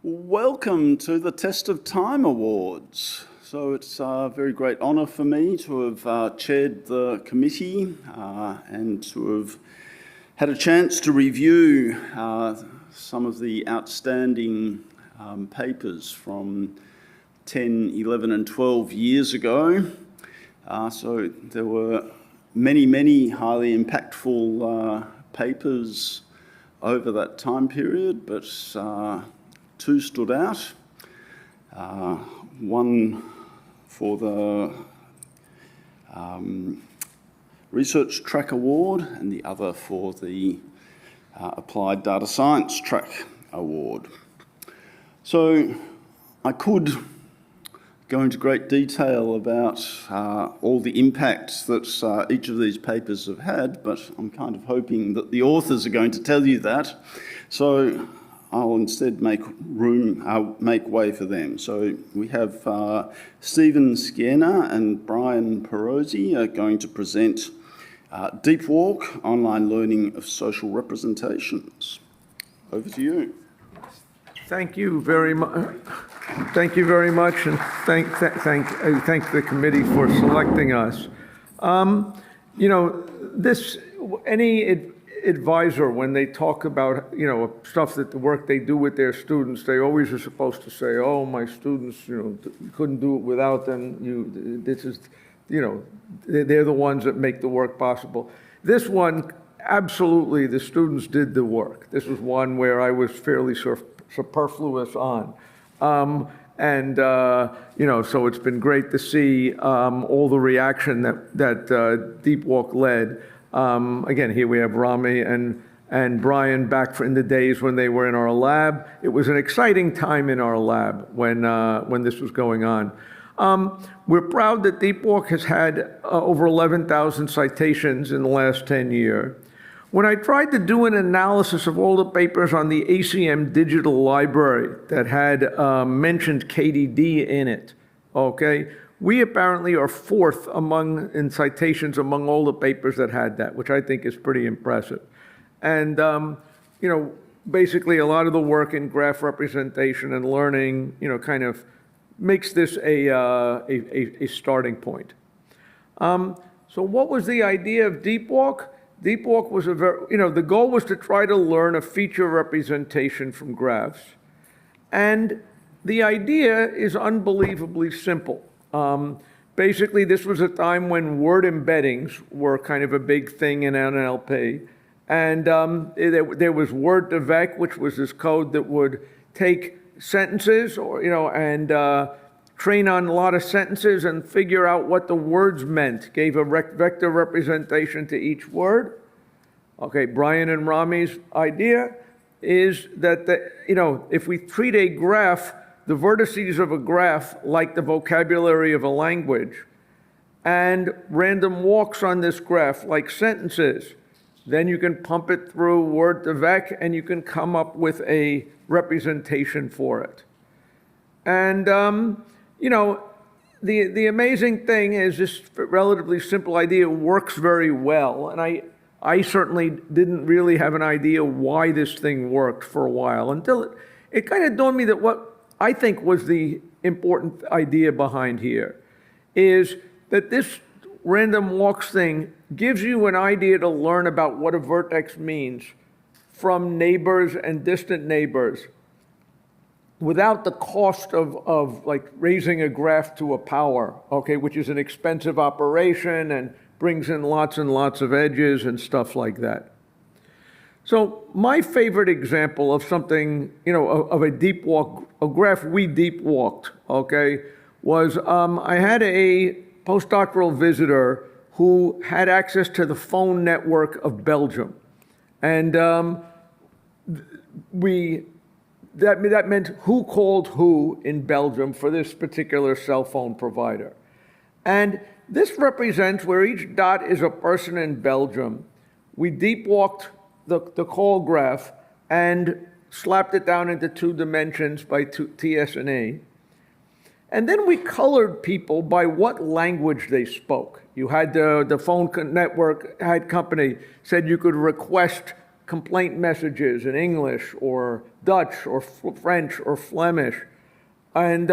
Welcome to the Test of Time Awards. So it's a very great honour for me to have chaired the committee and to have had a chance to review some of the outstanding papers from 10, 11 and 12 years ago. So there were many highly impactful papers over that time period, but two stood out. One for the Research Track Award and the other for the Applied Data Science Track Award. So I could go into great detail about all the impacts that each of these papers have had, but I'm kind of hoping that the authors are going to tell you that. So I'll instead make way for them. So we have Stephen Skiena and Brian Perosi are going to present DeepWalk, Online Learning of Social Representations. Over to you. Thank you very much. Thank you very much, and thank the committee for selecting us. You know, any advisor, when they talk about, stuff that the work they do with their students, they always are supposed to say, oh, my students, couldn't do it without them. This is, they're the ones that make the work possible. This one, absolutely, the students did the work. This was one where I was fairly superfluous on. So it's been great to see all the reaction that DeepWalk led. Again, here we have Rami and Brian back in the days when they were in our lab. It was an exciting time in our lab when this was going on. We're proud that DeepWalk has had over 11,000 citations in the last 10 years. When I tried to do an analysis of all the papers on the ACM digital library that had mentioned KDD in it, okay, we apparently are fourth in citations among all the papers that had that, which I think is pretty impressive. And, basically a lot of the work in graph representation and learning, kind of makes this a starting point. So what was the idea of DeepWalk? DeepWalk was the goal was to try to learn a feature representation from graphs. And the idea is unbelievably simple. Basically, this was a time when word embeddings were kind of a big thing in NLP. And there was word2vec, which was this code that would take sentences and train on a lot of sentences and figure out what the words meant, gave a vector representation to each word. Okay, Brian and Rami's idea is that, if we treat a graph, the vertices of a graph like the vocabulary of a language, and random walks on this graph like sentences, then you can pump it through word2vec and you can come up with a representation for it. And, the amazing thing is this relatively simple idea works very well. And I certainly didn't really have an idea why this thing worked for a while until it kind of dawned on me that what I think was the important idea behind here is that this random walks thing gives you an idea to learn about what a vertex means from neighbors and distant neighbors without the cost of like raising a graph to a power, okay, which is an expensive operation and brings in lots and lots of edges and stuff like that. So my favorite example of something, of a DeepWalk, a graph we DeepWalked, okay, was I had a postdoctoral visitor who had access to the phone network of Belgium. And that meant who called who in Belgium for this particular cell phone provider. And this represents where each dot is a person in Belgium. We DeepWalked the call graph and slapped it down into 2 dimensions by TSNA. And then we colored people by what language they spoke. You had the phone network company said you could request complaint messages in English or Dutch or French or Flemish. And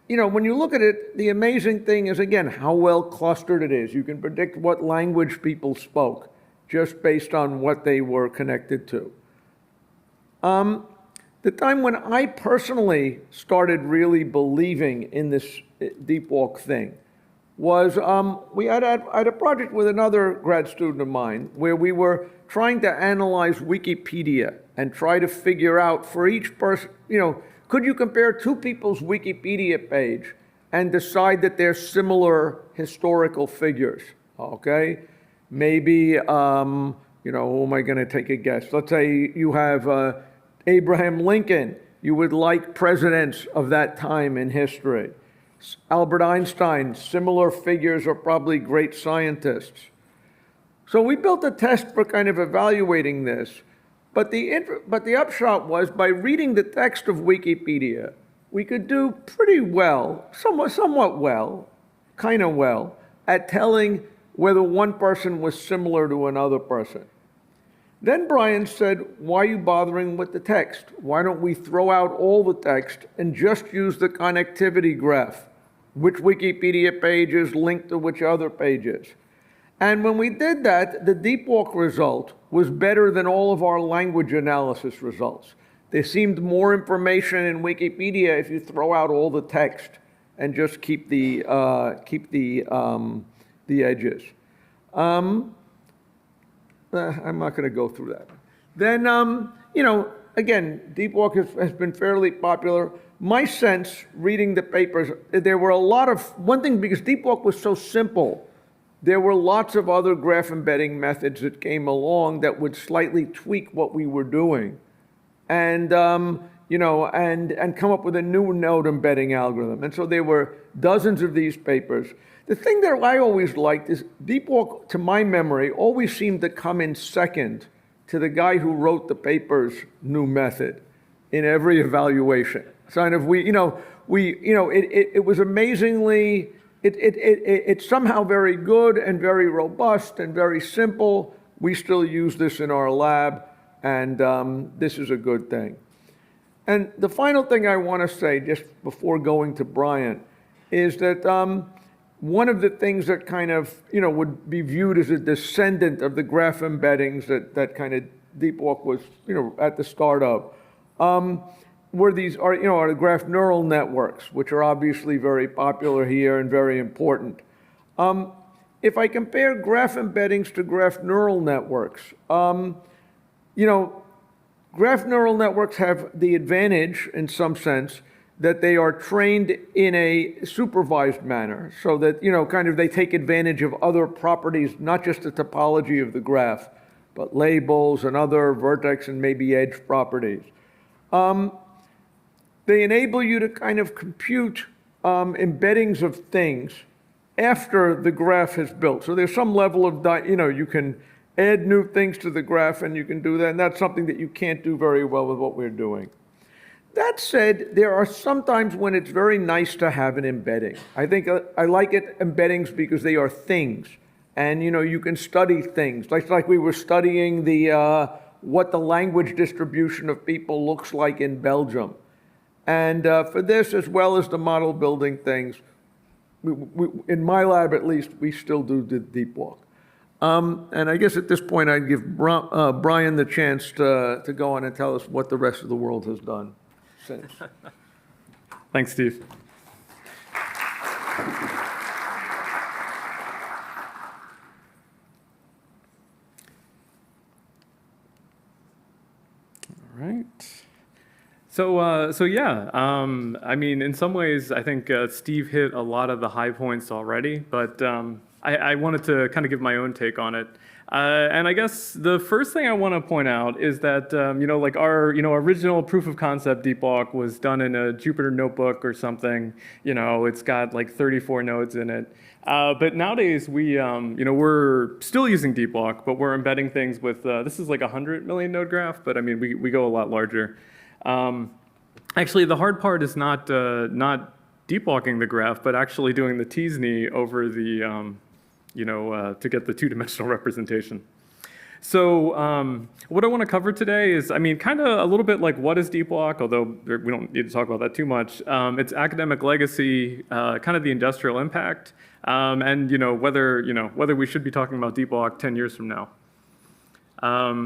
when you look at it, the amazing thing is, again, how well clustered it is. You can predict what language people spoke just based on what they were connected to. The time when I personally started really believing in this DeepWalk thing was we had a project with another grad student of mine where we were trying to analyze Wikipedia and try to figure out for each person, could you compare two people's Wikipedia page and decide that they're similar historical figures, okay? Maybe, who am I going to take a guess? Let's say you have Abraham Lincoln. You would like presidents of that time in history. Albert Einstein, similar figures are probably great scientists. So we built a test for kind of evaluating this. But the upshot was, by reading the text of Wikipedia, we could do pretty well, somewhat well, kind of well, at telling whether one person was similar to another person. Then Brian said, why are you bothering with the text? Why don't we throw out all the text and just use the connectivity graph? Which Wikipedia pages linked to which other pages? And when we did that, the DeepWalk result was better than all of our language analysis results. There seemed more information in Wikipedia if you throw out all the text and just keep the edges. I'm not going to go through that. Then, again, DeepWalk has been fairly popular. My sense, reading the papers, there were a lot of, one thing, because DeepWalk was so simple, there were lots of other graph embedding methods that came along that would slightly tweak what we were doing, and and come up with a new node embedding algorithm. And so there were dozens of these papers. The thing that I always liked is DeepWalk, to my memory, always seemed to come in second to the guy who wrote the paper's new method in every evaluation. Kind of it was amazingly. It's somehow very good and very robust and very simple. We still use this in our lab, and this is a good thing. And the final thing I want to say, just before going to Brian, is that one of the things that kind of, would be viewed as a descendant of the graph embeddings that kind of DeepWalk was, at the start of, were these are the graph neural networks, which are obviously very popular here and very important. If I compare graph embeddings to graph neural networks, graph neural networks have the advantage, in some sense, that they are trained in a supervised manner, so that they take advantage of other properties, not just the topology of the graph, but labels and other vertex and maybe edge properties. They enable you to kind of compute embeddings of things after the graph is built. So there's some level of, you can add new things to the graph and you can do that, and that's something that you can't do very well with what we're doing. That said, there are some times when it's very nice to have an embedding. I think I like embeddings because they are things, and you can study things. Like we were studying what the language distribution of people looks like in Belgium. And for this, as well as the model building things, in my lab at least, we still do the DeepWalk. And I guess at this point, I'd give Brian the chance to go on and tell us what the rest of the world has done since. Thanks, Steve. All right. So yeah, I mean, in some ways, I think Steve hit a lot of the high points already, but I wanted to kind of give my own take on it. And I guess the first thing I want to point out is that, like our, original proof of concept DeepWalk was done in a Jupyter notebook or something. It's got like 34 nodes in it. But nowadays we're still using DeepWalk, but we're embedding things with, this is like a 100 million node graph, but I mean, we go a lot larger. Actually, the hard part is not deepwalking the graph, but actually doing the t-SNE over the, to get the two-dimensional representation. So what I want to cover today is, I mean, kind of a little bit like what is DeepWalk, although we don't need to talk about that too much. Its academic legacy, kind of the industrial impact, and whether we should be talking about DeepWalk 10 years from now.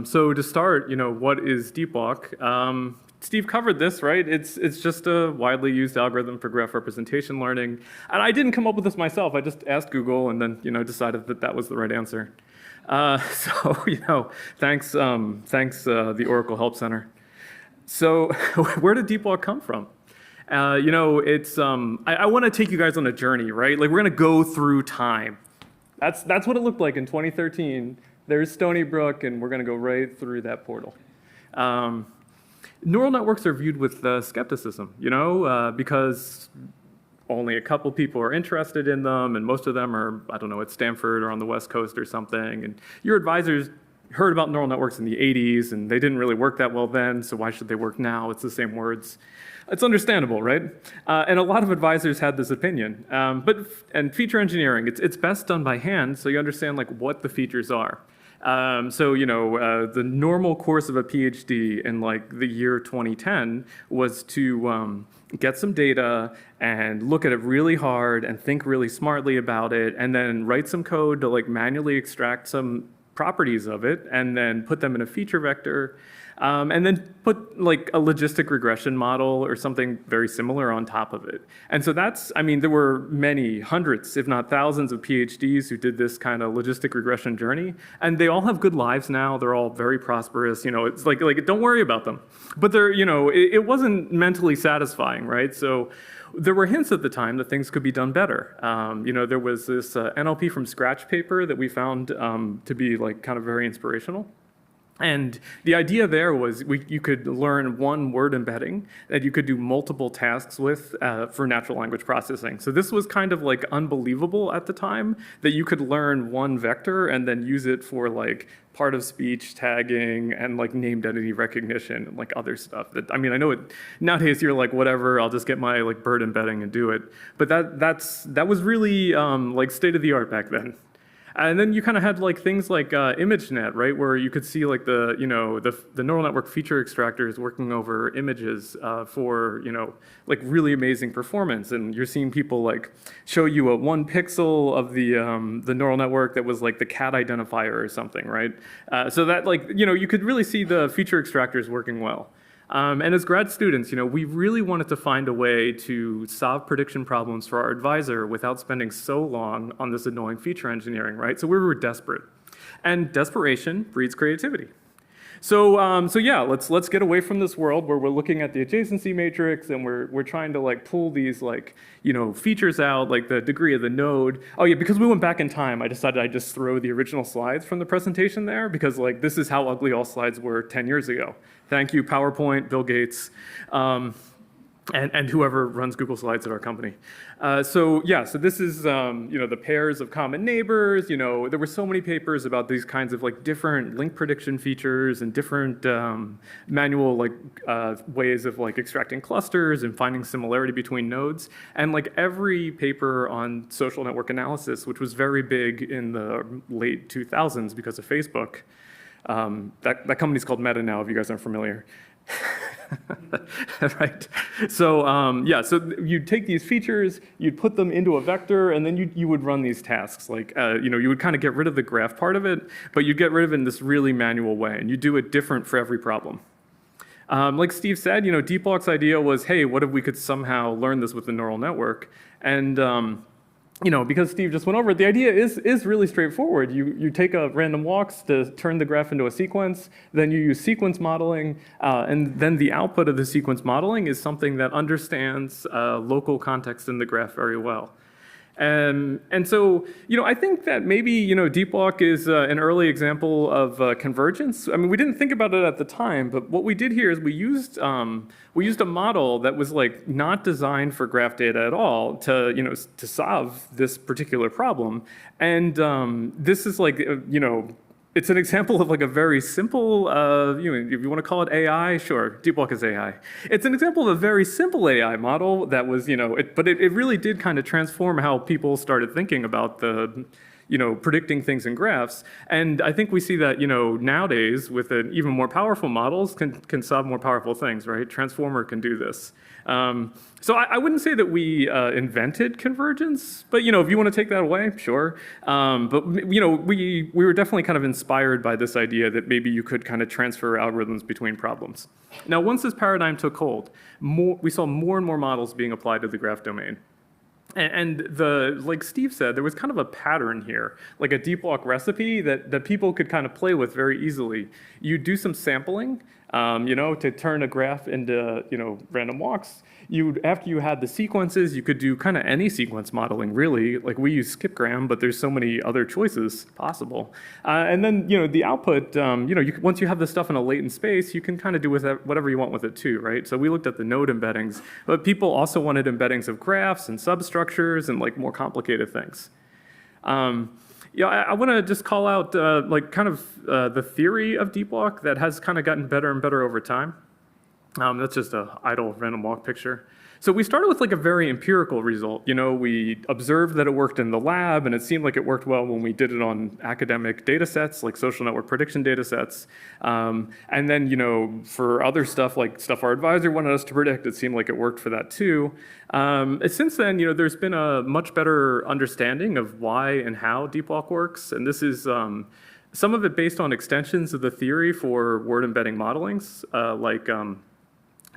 So to start, what is DeepWalk? Steve covered this, right? It's just a widely used algorithm for graph representation learning. And I didn't come up with this myself. I just asked Google and then, decided that that was the right answer. Thanks the Oracle Help Center. So where did DeepWalk come from? I want to take you guys on a journey, right? Like we're going to go through time. That's what it looked like in 2013. There's Stony, Brook, and we're going to go right through that portal. Neural networks are viewed with skepticism, because only a couple people are interested in them, and most of them are, I don't know, at Stanford or on the West Coast or something. And your advisors heard about neural networks in the 80s, and they didn't really work that well then, so why should they work now? It's the same words. It's understandable, right? And a lot of advisors had this opinion. And feature engineering, it's best done by hand, so you understand like what the features are. The normal course of a PhD in like the year 2010 was to get some data and look at it really hard and think really smartly about it, and then write some code to like manually extract some properties of it and then put them in a feature vector, and then put like a logistic regression model or something very similar on top of it. And so there were many hundreds, if not thousands of PhDs who did this kind of logistic regression journey, and they all have good lives now. They're all very prosperous. It's like don't worry about them. But it wasn't mentally satisfying, right? So there were hints at the time that things could be done better. There was this NLP from scratch paper that we found to be like kind of very inspirational. And the idea there was you could learn one word embedding that you could do multiple tasks with for natural language processing. So this was kind of like unbelievable at the time, that you could learn one vector and then use it for like part of speech tagging and like named entity recognition and like other stuff. I know it nowadays you're like, whatever, I'll just get my like bird embedding and do it. But that was really like state of the art back then. And then you kind of had like things like ImageNet, right, where you could see like the neural network feature extractors working over images for like really amazing performance. And you're seeing people like show you a 1 pixel of the neural network that was like the cat identifier or something, right? So that you could really see the feature extractors working well. And as grad students, we really wanted to find a way to solve prediction problems for our advisor without spending so long on this annoying feature engineering, right? So we were desperate. And desperation breeds creativity. So let's get away from this world where we're looking at the adjacency matrix and we're trying to like pull these like, features out, like the degree of the node. Oh yeah, because we went back in time, I decided I'd just throw the original slides from the presentation there, because like this is how ugly all slides were 10 years ago. Thank you, PowerPoint, Bill Gates, and whoever runs Google Slides at our company. So this is the pairs of common neighbors. There were so many papers about these kinds of like different link prediction features and different manual like ways of like extracting clusters and finding similarity between nodes. And like every paper on social network analysis, which was very big in the late 2000s because of Facebook. That company's called Meta now, if you guys aren't familiar. Right. So so you'd take these features, you'd put them into a vector, and then you would run these tasks. Like you would kind of get rid of the graph part of it, but you'd get rid of it in this really manual way, and you do it different for every problem. Like Steve said, DeepWalk's idea was, hey, what if we could somehow learn this with the neural network? And because Steve just went over it, the idea is really straightforward. You take a random walks to turn the graph into a sequence, then you use sequence modeling, and then the output of the sequence modeling is something that understands local context in the graph very well. And so, I think that maybe, DeepWalk is an early example of convergence. We didn't think about it at the time, but what we did here is we used a model that was like not designed for graph data at all to solve this particular problem. And this is like, it's an example of like a very simple, if you want to call it AI, sure, DeepWalk is AI. It's an example of a very simple AI model that was, but it really did kind of transform how people started thinking about the predicting things in graphs. And I think we see that, nowadays with even more powerful models can solve more powerful things, right? Transformer can do this. So I wouldn't say that we invented convergence, but if you want to take that away, sure. But we were definitely kind of inspired by this idea that maybe you could kind of transfer algorithms between problems. Now, once this paradigm took hold, we saw more and more models being applied to the graph domain. And like Steve said, there was kind of a pattern here, like a DeepWalk recipe that people could kind of play with very easily. You do some sampling, to turn a graph into, random walks. After you had the sequences, you could do kind of any sequence modeling, really. Like we use skipgram, but there's so many other choices possible. And then, the output, once you have this stuff in a latent space, you can kind of do with whatever you want with it too, right? So we looked at the node embeddings, but people also wanted embeddings of graphs and substructures and like more complicated things. I want to just call out the theory of DeepWalk that has kind of gotten better and better over time. That's just an idle random walk picture. So we started with like a very empirical result. We observed that it worked in the lab, and it seemed like it worked well when we did it on academic data sets, like social network prediction data sets. And then, for other stuff, like stuff our advisor wanted us to predict, it seemed like it worked for that too. Since then, there's been a much better understanding of why and how DeepWalk works. And this is some of it based on extensions of the theory for word embedding modelings, like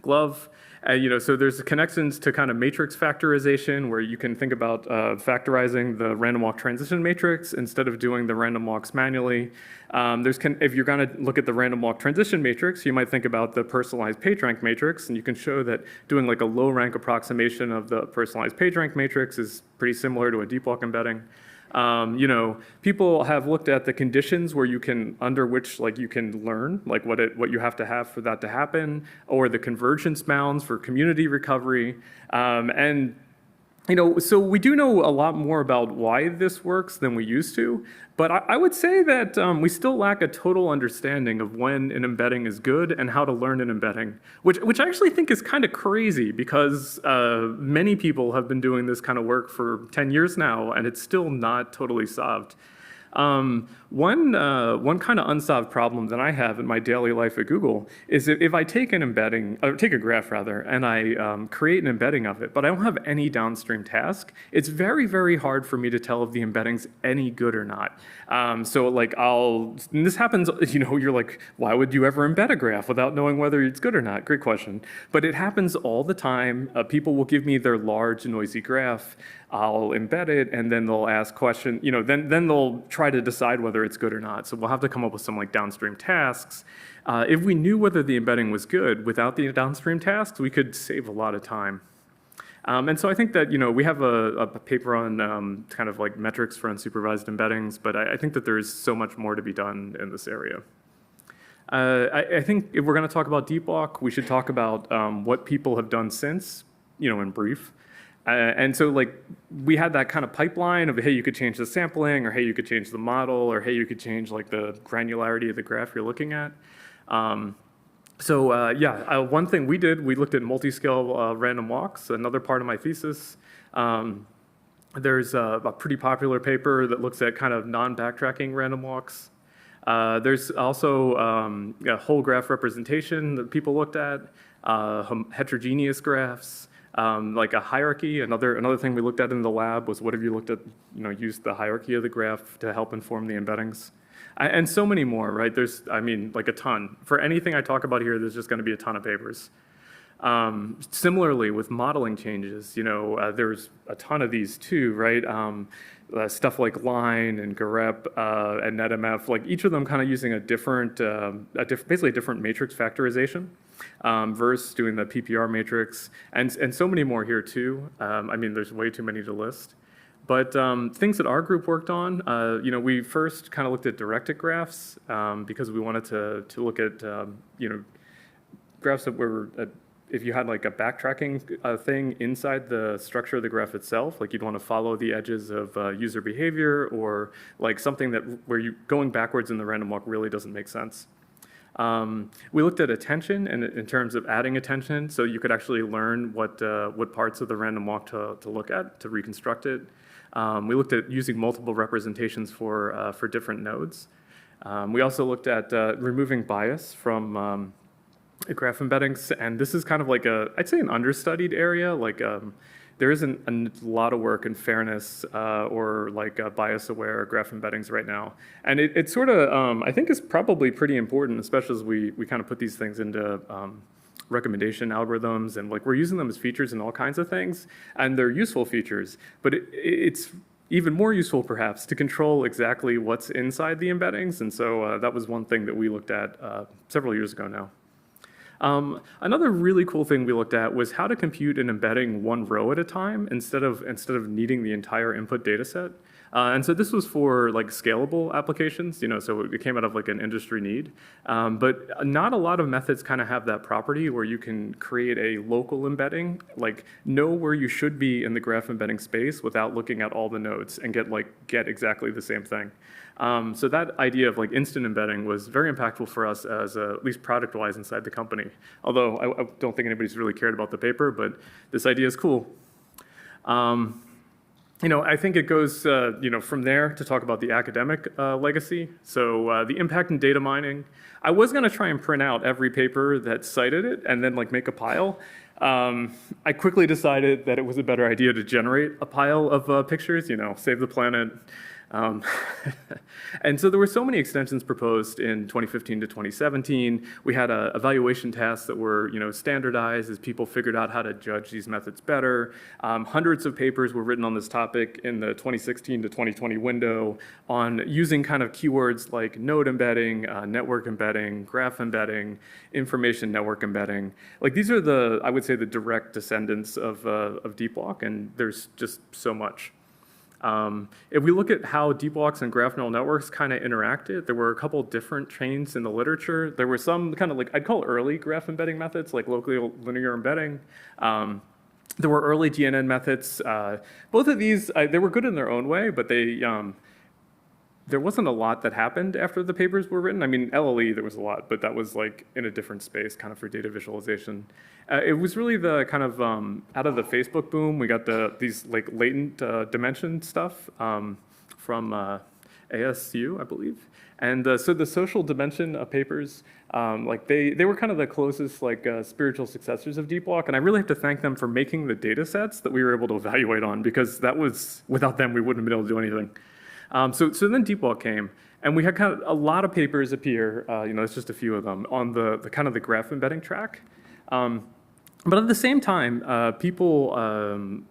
Glove. So there's connections to kind of matrix factorization where you can think about factorizing the random walk transition matrix instead of doing the random walks manually. If you're going to look at the random walk transition matrix, you might think about the personalized PageRank matrix, and you can show that doing like a low rank approximation of the personalized PageRank matrix is pretty similar to a deep walk embedding. People have looked at the conditions under which you can learn, like what you have to have for that to happen, or the convergence bounds for community recovery. So we do know a lot more about why this works than we used to, but I would say that we still lack a total understanding of when an embedding is good and how to learn an embedding, which I actually think is kind of crazy because many people have been doing this kind of work for 10 years now, and it's still not totally solved. One kind of unsolved problem that I have in my daily life at Google is if I take an embedding, or take a graph rather, and I create an embedding of it, but I don't have any downstream task, it's very, very hard for me to tell if the embedding's any good or not. And this happens, you're like, why would you ever embed a graph without knowing whether it's good or not? Great question. But it happens all the time. People will give me their large, noisy graph. I'll embed it, and then they'll ask questions, then they'll try to decide whether it's good or not. So we'll have to come up with some downstream tasks. If we knew whether the embedding was good without the downstream tasks, we could save a lot of time. And so I think that, we have a paper on kind of like metrics for unsupervised embeddings, but I think that there's so much more to be done in this area. I think if we're going to talk about DeepWalk, we should talk about what people have done since, in brief. And so we had that kind of pipeline of, hey, you could change the sampling, or hey, you could change the model, or hey, you could change the granularity of the graph you're looking at. One thing we did, we looked at multi-scale random walks, another part of my thesis. There's a pretty popular paper that looks at kind of non-backtracking random walks. There's also a whole graph representation that people looked at, heterogeneous graphs. Like a hierarchy. Another thing we looked at in the lab was what if you looked at, used the hierarchy of the graph to help inform the embeddings. And so many more, right? There's, a ton. For anything I talk about here, there's just going to be a ton of papers. Similarly, with modeling changes, there's a ton of these too, right? Stuff like Line and grep and NetMF, each of them kind of using basically a different matrix factorization. Versus doing the PPR matrix, and so many more here too. There's way too many to list. But things that our group worked on, we first kind of looked at directed graphs because we wanted to look at, graphs that were, if you had a backtracking thing inside the structure of the graph itself, you'd want to follow the edges of user behavior, or something where you going backwards in the random walk really doesn't make sense. We looked at attention and in terms of adding attention, so you could actually learn what parts of the random walk to look at to reconstruct it. We looked at using multiple representations for different nodes. We also looked at removing bias from graph embeddings, and this is kind of like I'd say an understudied area. Like there isn't a lot of work in fairness or like bias-aware graph embeddings right now. And it sort of, I think is probably pretty important, especially as we kind of put these things into recommendation algorithms, and like we're using them as features in all kinds of things, and they're useful features, but it's even more useful perhaps to control exactly what's inside the embeddings. And so that was one thing that we looked at several years ago now. Another really cool thing we looked at was how to compute an embedding one row at a time instead of needing the entire input data set. And so this was for like scalable applications, so it came out of like an industry need. But not a lot of methods kind of have that property where you can create a local embedding, like know where you should be in the graph embedding space without looking at all the nodes and get exactly the same thing. So that idea of like instant embedding was very impactful for us as at least product-wise inside the company. Although I don't think anybody's really cared about the paper, but this idea is cool. I think it goes, from there to talk about the academic legacy. So the impact in data mining. I was going to try and print out every paper that cited it and then like make a pile. I quickly decided that it was a better idea to generate a pile of pictures, save the planet. And so there were so many extensions proposed in 2015 to 2017. We had evaluation tasks that were, standardized as people figured out how to judge these methods better. Hundreds of papers were written on this topic in the 2016 to 2020 window on using kind of keywords like node embedding, network embedding, graph embedding, information network embedding. Like these are I would say the direct descendants of DeepWalk, and there's just so much. If we look at how deep walks and graph neural networks kind of interacted, there were a couple different chains in the literature. There were some kind of like, I'd call early graph embedding methods, like locally linear embedding. There were early GNN methods. Both of these, they were good in their own way, but there wasn't a lot that happened after the papers were written. I mean, LLE, there was a lot, but that was like in a different space, kind of for data visualization. It was really the kind of, out of the Facebook boom, we got these like latent dimension stuff from ASU, I believe. And so the social dimension papers, like they were kind of the closest like spiritual successors of DeepWalk, and I really have to thank them for making the data sets that we were able to evaluate on, because without them, we wouldn't have been able to do anything. So then DeepWalk came, and we had kind of a lot of papers appear, it's just a few of them, on the kind of the graph embedding track. But at the same time, people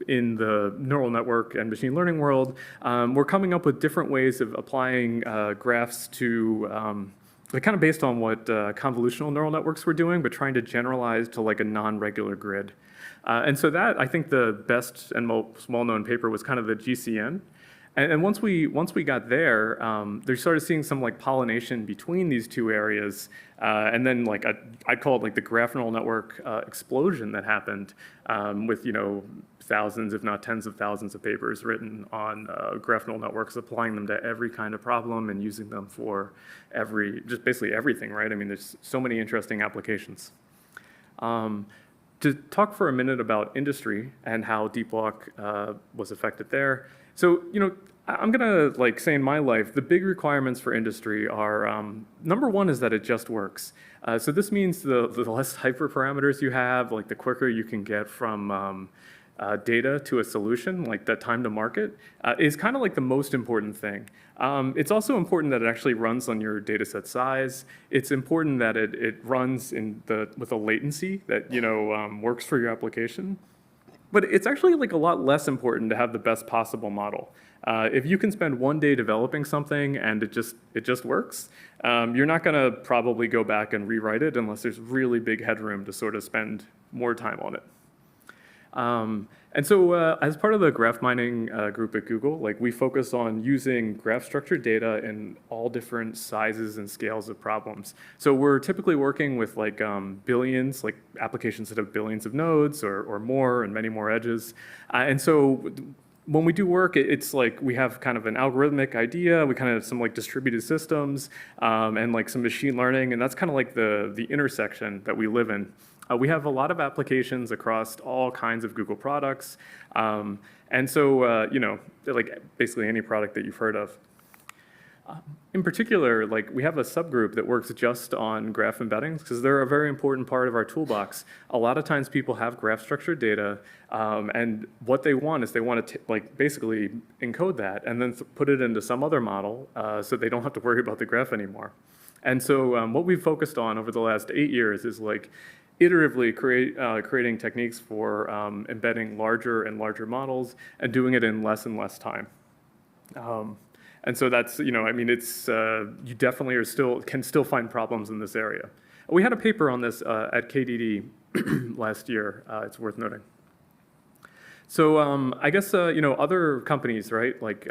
in the neural network and machine learning world were coming up with different ways of applying graphs to, kind of based on what convolutional neural networks were doing, but trying to generalize to like a non-regular grid. And so that, I think the best and most well-known paper was kind of the GCN. And once we got there, they started seeing some like pollination between these two areas, and then like I'd call it like the graph neural network explosion that happened with thousands, if not tens of thousands, of papers written on graph neural networks, applying them to every kind of problem and using them for just basically everything, right? I mean, there's so many interesting applications. To talk for a minute about industry and how DeepWalk was affected there. So, I'm gonna like say in my life, the big requirements for industry are, number one is that it just works. So this means the less hyperparameters you have, like the quicker you can get from data to a solution, like that time to market, is kind of like the most important thing. It's also important that it actually runs on your data set size. It's important that it runs with a latency that works for your application. But it's actually like a lot less important to have the best possible model. If you can spend one day developing something and it just works, you're not going to probably go back and rewrite it unless there's really big headroom to sort of spend more time on it. And so as part of the graph mining group at Google, like we focus on using graph structured data in all different sizes and scales of problems. So we're typically working with like billions, like applications that have billions of nodes or more and many more edges. And so when we do work, it's like we have kind of an algorithmic idea, we kind of have some like distributed systems and like some machine learning, and that's kind of like the intersection that we live in. We have a lot of applications across all kinds of Google products, and so, like basically any product that you've heard of. In particular, like we have a subgroup that works just on graph embeddings because they're a very important part of our toolbox. A lot of times people have graph structured data, and what they want is they want to like basically encode that and then put it into some other model so they don't have to worry about the graph anymore. And so what we've focused on over the last 8 years is like iteratively creating techniques for embedding larger and larger models and doing it in less and less time. And so that's, I mean, it's, you definitely can still find problems in this area. We had a paper on this at KDD last year, it's worth noting. So I guess, other companies, right, like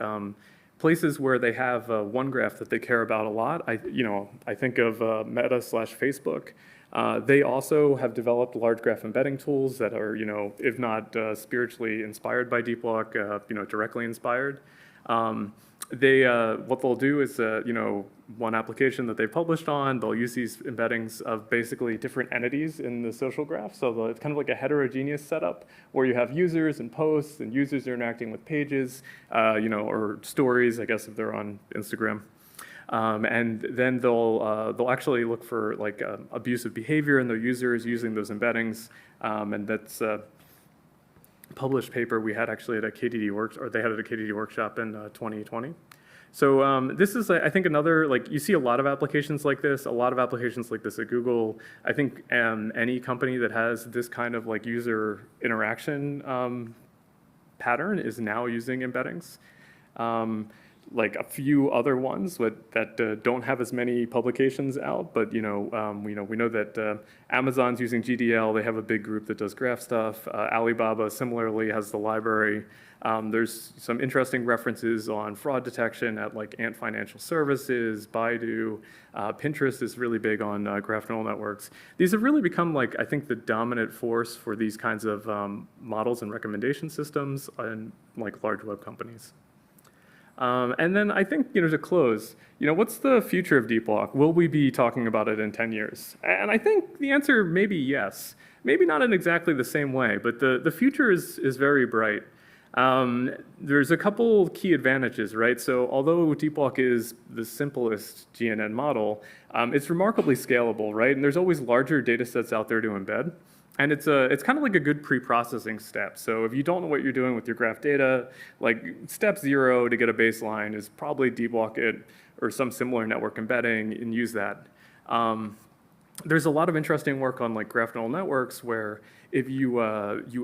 places where they have one graph that they care about a lot, I think of Meta/Facebook. They also have developed large graph embedding tools that are, if not spiritually inspired by DeepWalk, directly inspired. What they'll do is, one application that they've published on, they'll use these embeddings of basically different entities in the social graph. So it's kind of like a heterogeneous setup where you have users and posts, and users are interacting with pages, or stories, I guess, if they're on Instagram. And then they'll actually look for like abusive behavior in their users using those embeddings, and that's published paper we had actually at a KDD they had at a KDD workshop in 2020. So this is, I think, another, like, you see a lot of applications like this, at Google. I think any company that has this kind of like user interaction pattern is now using embeddings. Like a few other ones that don't have as many publications out, but we know that Amazon's using GDL. They have a big group that does graph stuff. Alibaba similarly has the library. There's some interesting references on fraud detection at like Ant Financial Services, Baidu. Pinterest is really big on graph neural networks. These have really become, like, I think, the dominant force for these kinds of models and recommendation systems in like large web companies. And then I think, to close, what's the future of DeepWalk? Will we be talking about it in 10 years? And I think the answer may be yes. Maybe not in exactly the same way, but the future is very bright. There's a couple key advantages, right? So although DeepWalk is the simplest GNN model, it's remarkably scalable, right? And there's always larger data sets out there to embed. And it's kind of like a good pre-processing step. So if you don't know what you're doing with your graph data, like step 0 to get a baseline is probably DeepWalk it or some similar network embedding and use that. There's a lot of interesting work on like graph neural networks where if you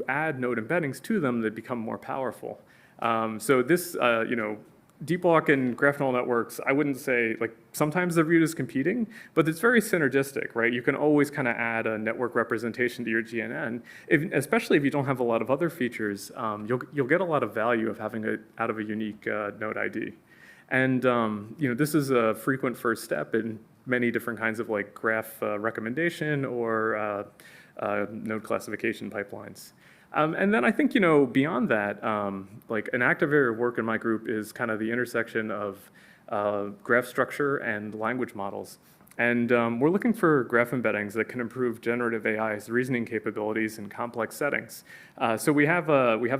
add node embeddings to them, they become more powerful. So this, DeepWalk and graph neural networks, I wouldn't say, like, sometimes they're viewed as competing, but it's very synergistic, right? You can always kind of add a network representation to your GNN, especially if you don't have a lot of other features. You'll get a lot of value of having it out of a unique node ID. And this is a frequent first step in many different kinds of like graph recommendation or node classification pipelines. And then I think, beyond that, like an active area of work in my group is kind of the intersection of graph structure and language models. And we're looking for graph embeddings that can improve generative AI's reasoning capabilities in complex settings. So we have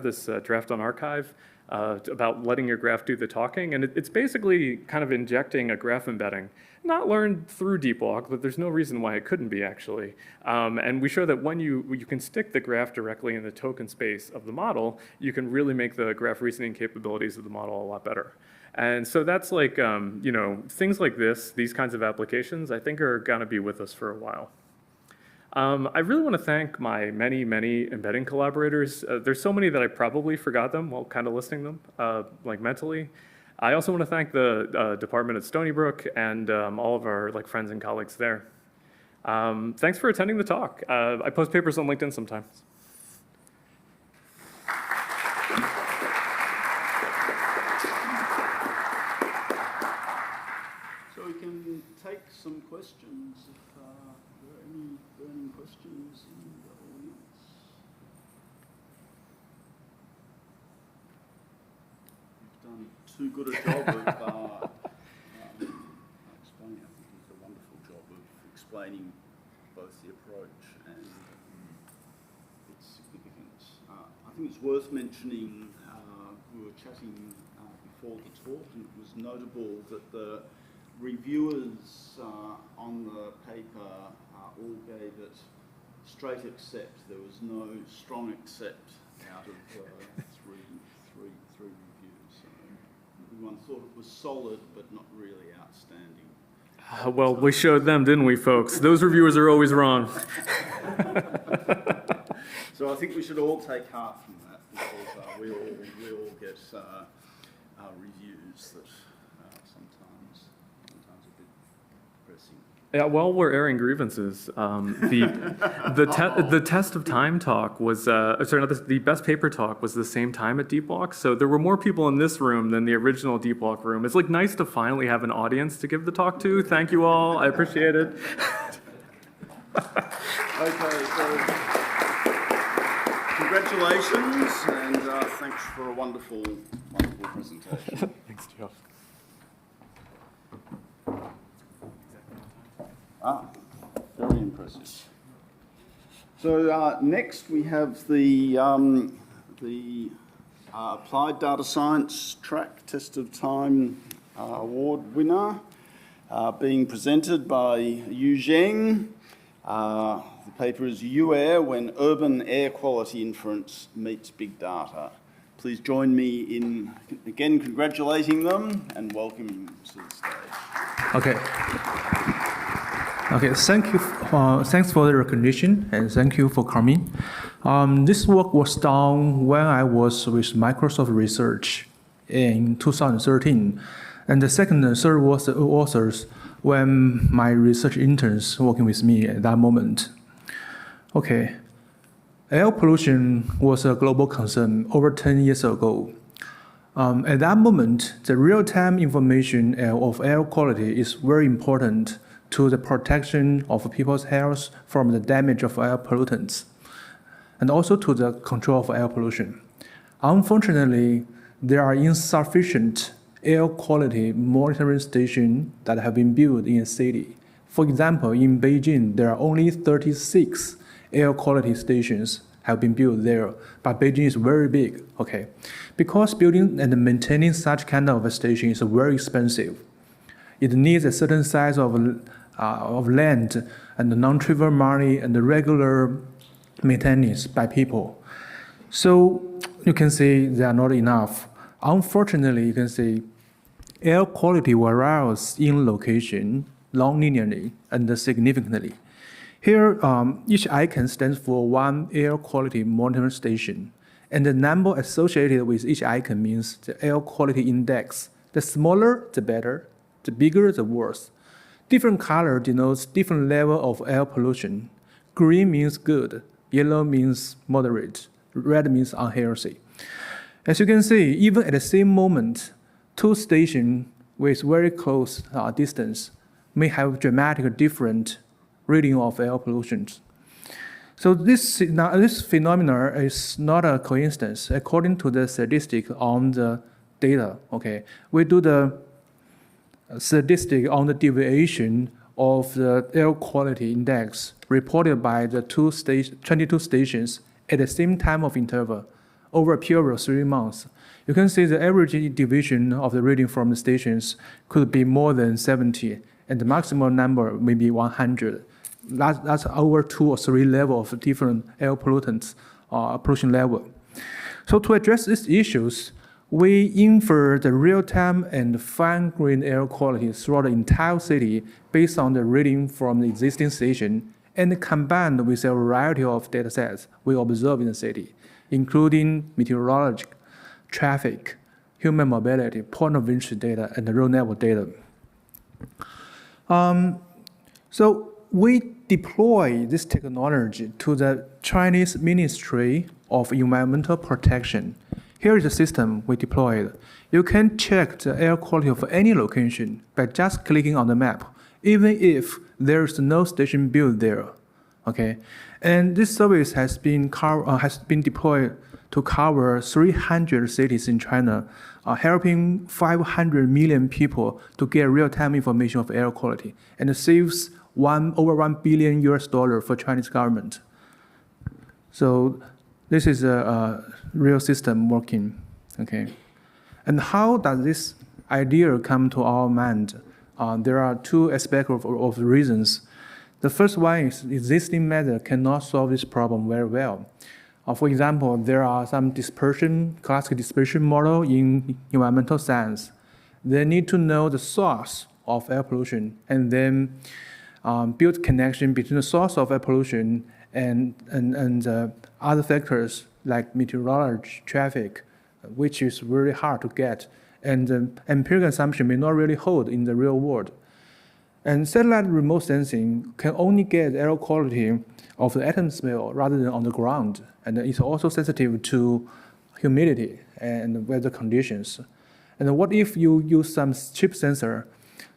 this draft on archive about letting your graph do the talking, and it's basically kind of injecting a graph embedding, not learned through DeepWalk, but there's no reason why it couldn't be actually. And we show that when you can stick the graph directly in the token space of the model, you can really make the graph reasoning capabilities of the model a lot better. And so that's like, things like these kinds of applications, I think are gonna be with us for a while. I really want to thank my many embedding collaborators. There's so many that I probably forgot them while kind of listing them, like mentally. I also want to thank the department at Stony Brook and all of our friends and colleagues there. Thanks for attending the talk. I post papers on LinkedIn sometimes. So we can take some questions if there are any burning questions in the audience. done too good a job of explaining. I think he's done a wonderful job of explaining both the approach and its significance. I think it's worth mentioning, we were chatting before the talk, and it was notable that the reviewers on the paper all gave it straight accept. There was no strong accept out of three reviews. So everyone thought it was solid, but not really outstanding. Well, we showed them, didn't we, folks? Those reviewers are always wrong. So I think we should all take heart from that, because we all get reviews that sometimes a bit pressing. Yeah, while we're airing grievances, the test of time talk was the best paper talk was the same time at DeepWalk. So there were more people in this room than the original DeepWalk room. It's like nice to finally have an audience to give the talk to. Thank you all. I appreciate it. Okay, so congratulations, and thanks for a wonderful presentation. Thanks, Geoff. Very impressive. So next we have the Applied Data Science Track Test of Time Award winner, being presented by Yu Zheng. The paper is U-Air, When Urban Air Quality Inference Meets Big Data. Please join me in, again, congratulating them and welcoming them to the stage. Okay. Okay, thank you. Thanks for the recognition, and thank you for coming. This work was done when I was with Microsoft Research in 2013, and the second and third was the authors when my research interns working with me at that moment. Okay, air pollution was a global concern over 10 years ago. At that moment, the real-time information of air quality is very important to the protection of people's health from the damage of air pollutants, and also to the control of air pollution. Unfortunately, there are insufficient air quality monitoring stations that have been built in a city. For example, in Beijing, there are only 36 air quality stations have been built there, but Beijing is very big, okay? Because building and maintaining such kind of a station is very expensive. It needs a certain size of land and non-trivial money and regular maintenance by people. So you can see they are not enough. Unfortunately, you can see air quality varies in location non-linearly and significantly. Here, each icon stands for one air quality monitoring station, and the number associated with each icon means the air quality index. The smaller, the better. The bigger, the worse. Different color denotes different level of air pollution. Green means good, yellow means moderate, red means unhealthy. As you can see, even at the same moment, two stations with very close distance may have dramatically different reading of air pollution. So this phenomenon is not a coincidence. According to the statistic on the data, okay, we do the statistic on the deviation of the air quality index reported by the 22 stations at the same time of interval over a period of 3 months. You can see the average deviation of the reading from the stations could be more than 70, and the maximum number may be 100. That's over 2 or 3 levels of different air pollutants pollution level. So to address these issues, we infer the real-time and fine-grained air quality throughout the entire city based on the reading from the existing station and combined with a variety of data sets we observe in the city, including meteorology, traffic, human mobility, point of entry data, and the road network data. So we deploy this technology to the Chinese Ministry of Environmental Protection. Here is the system we deployed. You can check the air quality of any location by just clicking on the map, even if there is no station built there. Okay, and this service has been deployed to cover 300 cities in China, helping 500 million people to get real-time information of air quality, and it saves over $1 billion for Chinese government. So this is a real system working. Okay, and how does this idea come to our mind? There are two aspects of the reasons. The first one is existing method cannot solve this problem very well. For example, there are some classical dispersion model in environmental science. They need to know the source of air pollution and then build connection between the source of air pollution and other factors like meteorology, traffic, which is very hard to get. And empirical assumption may not really hold in the real world. And satellite remote sensing can only get air quality of the atmosphere rather than on the ground. And it's also sensitive to humidity and weather conditions. And what if you use some cheap sensor?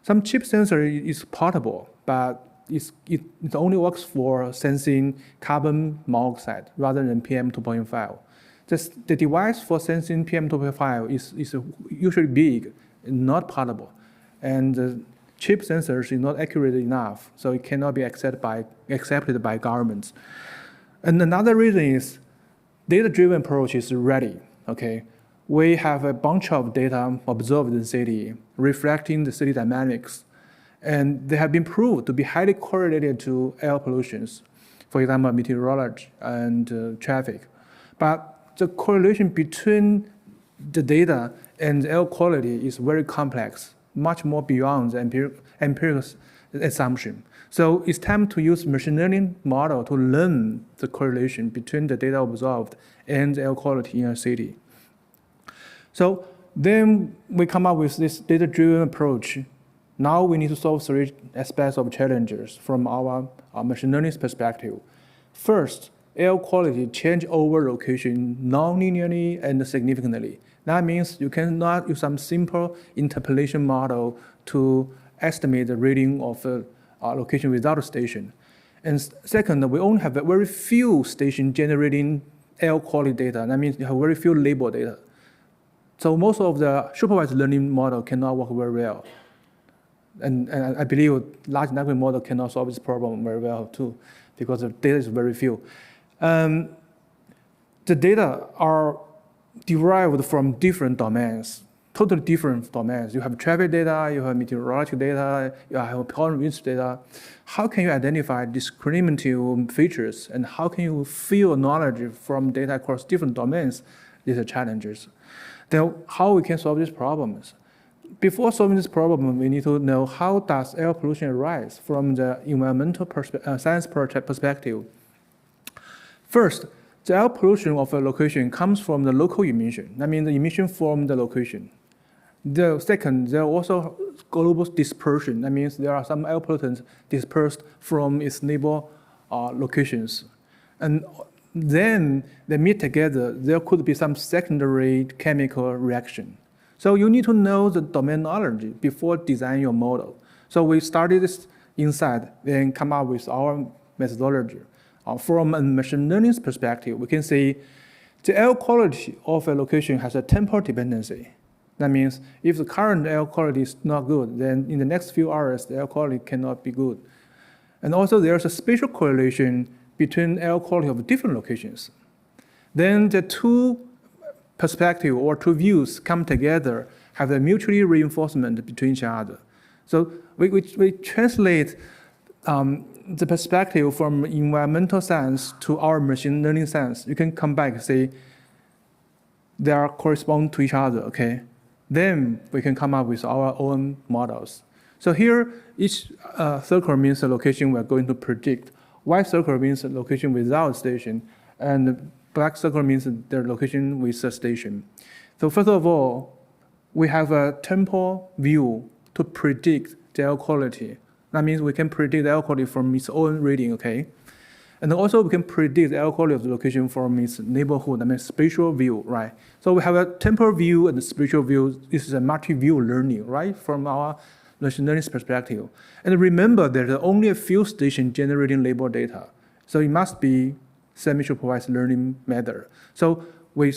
Some cheap sensor is portable, but it only works for sensing carbon monoxide rather than PM 2.5. The device for sensing PM 2.5 is usually big, not portable. And the cheap sensors is not accurate enough, so it cannot be accepted by governments. And another reason is data-driven approach is ready. Okay, we have a bunch of data observed in the city, reflecting the city dynamics, and they have been proved to be highly correlated to air pollutions, for example, meteorology and traffic. But the correlation between the data and air quality is very complex, much more beyond the empirical assumption. So it's time to use machine learning model to learn the correlation between the data observed and air quality in a city. So then we come up with this data-driven approach. Now we need to solve three aspects of challenges from our machine learning perspective. First, air quality change over location non-linearly and significantly. That means you cannot use some simple interpolation model to estimate the reading of a location without a station. And second, we only have very few stations generating air quality data. That means you have very few label data. So most of the supervised learning model cannot work very well. And I believe large language model cannot solve this problem very well too, because the data is very few. The data are derived from different domains, totally different domains. You have traffic data, you have meteorological data, you have pollen winds data. How can you identify discriminative features, and how can you fill knowledge from data across different domains? These are challenges. Then how we can solve these problems? Before solving this problem, we need to know how does air pollution arise from the environmental science perspective. First, the air pollution of a location comes from the local emission. That means the emission from the location. Second, there are also global dispersion. That means there are some air pollutants dispersed from its neighbor locations. And then they meet together, there could be some secondary chemical reaction. So you need to know the domain knowledge before designing your model. So we started this insight, then come up with our methodology. From a machine learning perspective, we can say the air quality of a location has a temporal dependency. That means if the current air quality is not good, then in the next few hours, the air quality cannot be good. And also there's a spatial correlation between air quality of different locations. Then the two perspectives or two views come together, have a mutually reinforcement between each other. So we translate the perspective from environmental science to our machine learning science. You can come back and say they are correspond to each other, okay? Then we can come up with our own models. So here, each circle means the location we're going to predict. White circle means the location without station, and black circle means the location with a station. So first of all, we have a temporal view to predict the air quality. That means we can predict the air quality from its own reading, okay? And also we can predict the air quality of the location from its neighborhood, I mean spatial view, right? So we have a temporal view and a spatial view. This is a multi-view learning, right? From our machine learning perspective. And remember, there's only a few stations generating label data. So it must be semi-supervised learning method. So we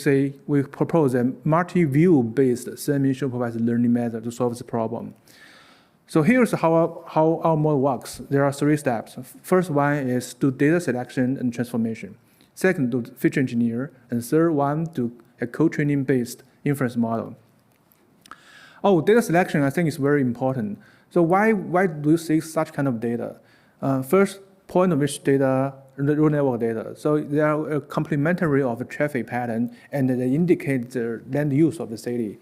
propose a multi-view-based semi-supervised learning method to solve the problem. So here's how our model works. There are 3 steps. First one is do data selection and transformation. Second, do feature engineer. And third one, do a co-training based inference model. Oh, data selection I think is very important. So why do you seek such kind of data? First, point of which data, neural network data. So they are complementary of the traffic pattern, and they indicate the land use of the city.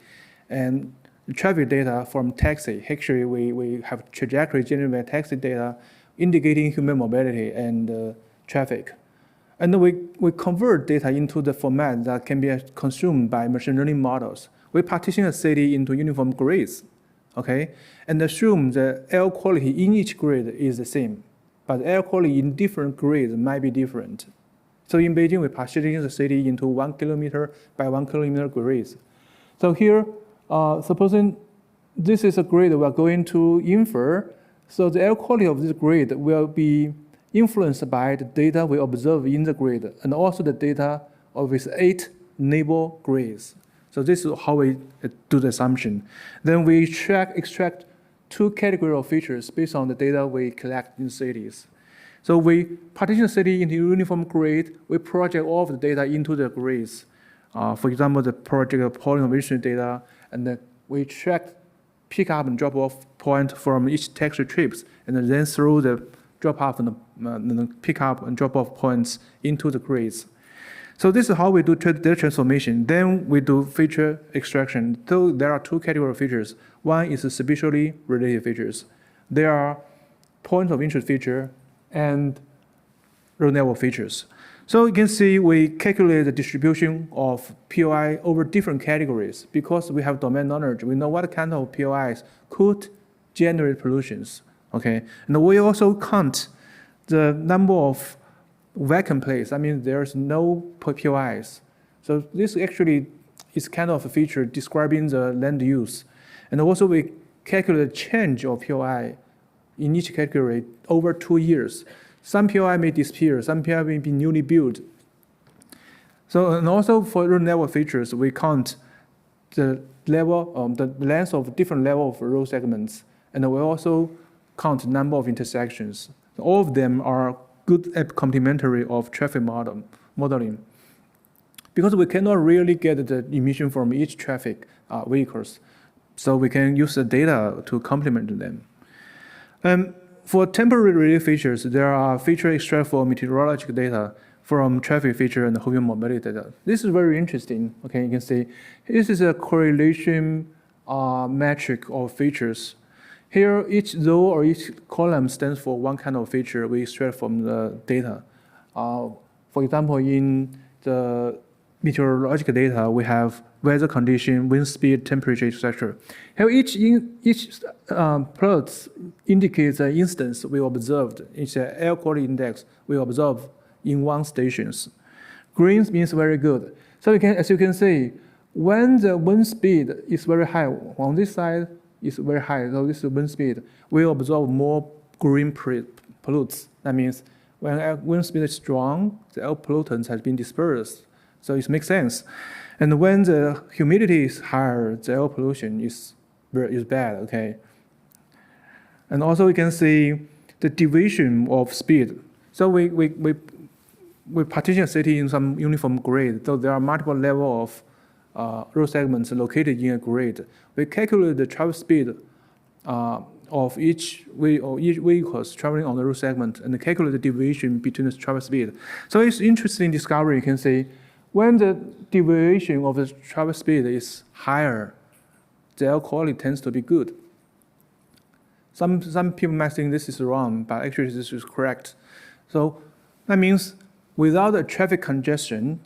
And traffic data from taxi, actually we have trajectory generated taxi data indicating human mobility and traffic. And then we convert data into the format that can be consumed by machine learning models. We partition a city into uniform grids, okay? And assume the air quality in each grid is the same, but air quality in different grids might be different. So in Beijing, we partition the city into 1 kilometer by 1 kilometer grids. So here, supposing this is a grid we're going to infer, so the air quality of this grid will be influenced by the data we observe in the grid and also the data of its 8 neighbor grids. So this is how we do the assumption. Then we extract 2 categories of features based on the data we collect in cities. So we partition the city into uniform grid. We project all of the data into the grids. For example, the project of polling observation data, and then we track pick up and drop off point from each taxi trips, and then throw the drop off and pick up and drop off points into the grids. So this is how we do data transformation. Then we do feature extraction. So there are 2 categories of features. One is spatially related features. There are points of interest feature and neural network features. So you can see we calculate the distribution of POI over different categories because we have domain knowledge. We know what kind of POIs could generate pollutions. Okay, and we also count the number of vacant places. I mean, there's no POIs. So this actually is kind of a feature describing the land use. And also we calculate the change of POI in each category over 2 years. Some POI may disappear, some POI may be newly built. So, and also for neural network features, we count the level, the length of different level of row segments, and we also count the number of intersections. All of them are good complementary of traffic modeling. Because we cannot really get the emission from each traffic vehicles, so we can use the data to complement them. For temporary related features, there are feature extract for meteorological data from traffic feature and human mobility data. This is very interesting. Okay, you can see this is a correlation metric of features. Here, each row or each column stands for one kind of feature we extract from the data. For example, in the meteorological data, we have weather condition, wind speed, temperature, etc. Here, each plot indicates an instance we observed. It's an air quality index we observe in one stations. Green means very good. So as you can see, when the wind speed is very high, on this side is very high, so this is wind speed, we observe more green pollutes. That means when wind speed is strong, the air pollutants has been dispersed. So it makes sense. And when the humidity is higher, the air pollution is bad, okay? And also you can see the deviation of speed. So we partition a city in some uniform grid. So there are multiple levels of road segments located in a grid. We calculate the travel speed of each vehicles traveling on the road segment and calculate the deviation between the travel speed. So it's interesting discovery. You can see when the deviation of the travel speed is higher, the air quality tends to be good. Some people might think this is wrong, but actually this is correct. So that means without a traffic congestion,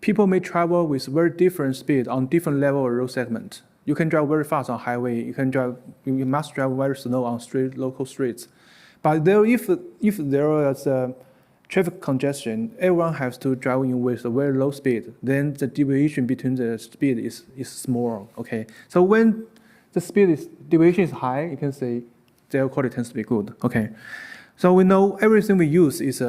people may travel with very different speed on different level of road segment. You can drive very fast on highway. You must drive very slow on local streets. But if there is a traffic congestion, everyone has to drive in with a very low speed. Then the deviation between the speed is small. Okay. So when the deviation is high, you can say the air quality tends to be good. Okay. So we know everything we use is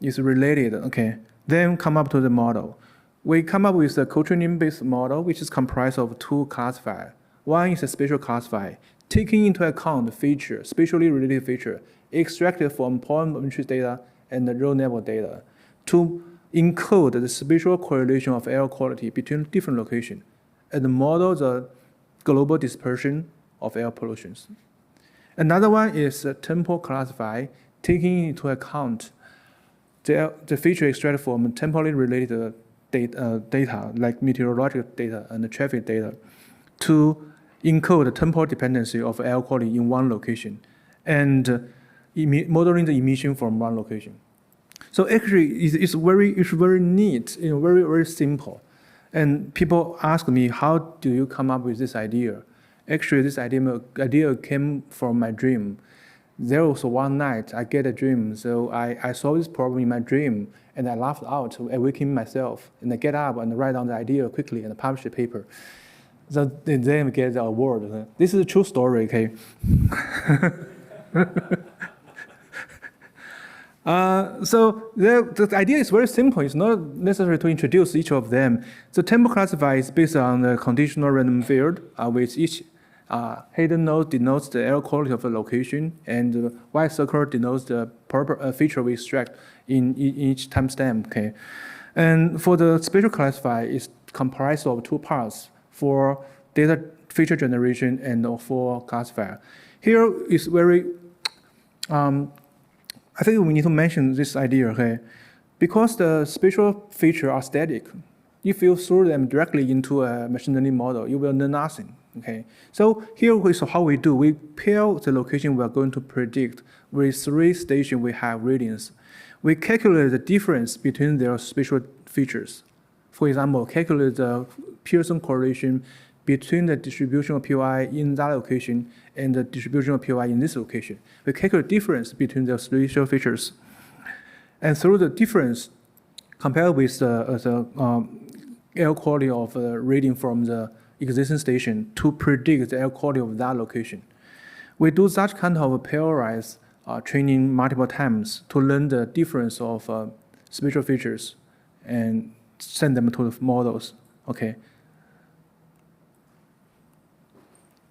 is related, okay, then come up to the model. We come up with a co-training-based model, which is comprised of two classifiers. One is a spatial classifier, taking into account the feature, spatially related feature, extracted from point matrix data and the row level data to encode the spatial correlation of air quality between different locations and model the global dispersion of air pollutions. Another one is a temporal classifier, taking into account the feature extracted from temporally related data like meteorological data and traffic data to encode the temporal dependency of air quality in one location and modeling the emission from one location. So actually, it's very neat, very, very simple. And people ask me, how do you come up with this idea? Actually, this idea came from my dream. There was one night I get a dream, so I saw this problem in my dream, and I laughed out, awakening myself, and I get up and write down the idea quickly and publish the paper. So then we get the award. This is a true story, okay? So the idea is very simple. It's not necessary to introduce each of them. The temporal classifier is based on the conditional random field, with each hidden node denotes the air quality of a location, and the white circle denotes the feature we extract in each timestamp. Okay, and for the spatial classifier, it's comprised of two parts for data feature generation and for classifier. Here is very I think we need to mention this idea, okay? Because the spatial features are static, if you throw them directly into a machine learning model, you will learn nothing, okay? So here is how we do. We pair the location we are going to predict with three stations we have readings. We calculate the difference between their spatial features. For example, calculate the Pearson correlation between the distribution of POI in that location and the distribution of POI in this location. We calculate the difference between the spatial features. And through the difference, compared with the air quality of the reading from the existing station to predict the air quality of that location. We do such kind of pairized training multiple times to learn the difference of spatial features and send them to the models, okay?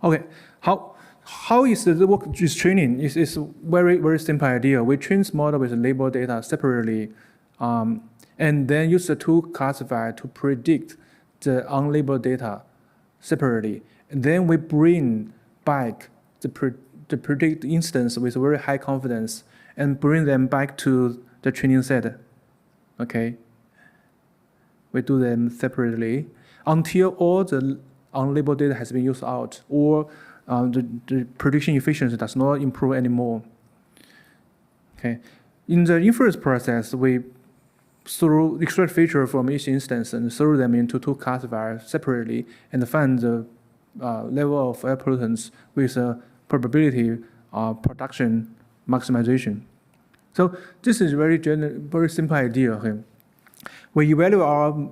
Okay, how is the work is training? It's a very, very simple idea. We train this model with label data separately, and then use the tool classifier to predict the unlabeled data separately. And then we bring back the predict instance with very high confidence and bring them back to the training set, okay? We do them separately until all the unlabeled data has been used out, or the prediction efficiency does not improve anymore. Okay, in the inference process, we extract feature from each instance and throw them into two classifiers separately and find the level of air pollutants with a probability production maximization. So this is very simple idea. Okay? We evaluate our